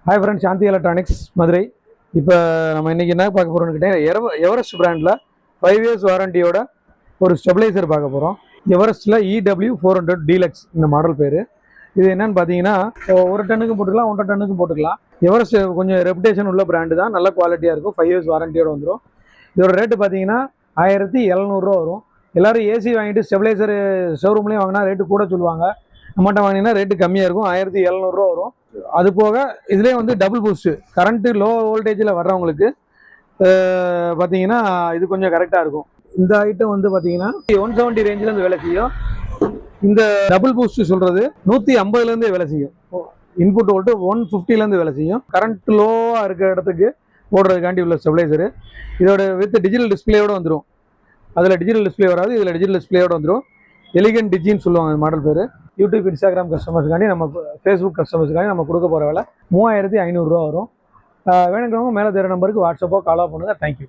Hi friends, சாந்தி electronics Madurai. இப்போ நம்ம இன்றைக்கி என்ன பார்க்க போகிறோம்னு கேட்டீங்கன்னா, எவரெஸ்ட் பிராண்டில் 5 இயர்ஸ் வாரண்டியோட ஒரு ஸ்டெபிளைசர் பார்க்க போகிறோம். எவரெஸ்ட்டில் EW400 டீலக்ஸ் இந்த மாடல் பேர். இது என்னன்னு பார்த்தீங்கன்னா, ஒரு டன்னுக்கும் போட்டுக்கலாம், 1.5 டன்னுக்கும் போட்டுக்கலாம். எவரெஸ்ட் கொஞ்சம் ரெப்புடேஷன் உள்ள பிராண்டு தான், நல்ல குவாலிட்டியாக இருக்கும். 5 இயர்ஸ் வாரண்டியோட வந்துடும். இதோட ரேட்டு பார்த்தீங்கன்னா 1700 வரும். எல்லோரும் ஏசி வாங்கிட்டு ஸ்டெபிளைசர் ஷோரூம்லேயும் வாங்கினா ரேட்டு கூட சொல்லுவாங்க. நம்மகிட்ட வாங்கினீங்கன்னா ரேட்டு கம்மியாக இருக்கும். 1700 வரும். அது போக இதுலேயே வந்து டபுள் பூஸ்ட்டு கரண்ட்டு லோ வோல்டேஜில் வர்றவங்களுக்கு பார்த்தீங்கன்னா இது கொஞ்சம் கரெக்டாக இருக்கும். இந்த ஐட்டம் வந்து பார்த்தீங்கன்னா 170 ரேஞ்சிலேருந்து வேலை செய்யும். இந்த டபுள் பூஸ்ட்டு சொல்கிறது 150லேருந்து வேலை செய்யும். இன்புட் வோல்ட்டு 150லேருந்து வேலை செய்யும். கரண்ட் லோவாக இருக்கிற இடத்துக்கு போடுறதுக்காண்டி உள்ள ஸ்டெபிளைசரு. இதோட வித் டிஜிட்டல் டிஸ்பிளேயோடு வந்துடும். அதில் டிஜிட்டல் டிஸ்பிளே வராது, இதில் டிஜிட்டல் டிஸ்பிளேயோடு வந்துடும். எலிகன்ட் டிஜின்னு சொல்லுவாங்க இந்த மாடல் பேர். யூடியூப், இன்ஸ்டாகிராம் கஸ்டமர்ஸ்க்காண்டி, நம்ம ஃபேஸ்புக் கஸ்டமர்ஸ்க்காண்டி நம்ம கொடுக்க போகிற விலை 3500 வரும். வேணுங்கிறவங்க மேலே தர நம்பருக்கு வாட்ஸ்அப்போ காலோ பண்ணுங்கள். தேங்க்யூ.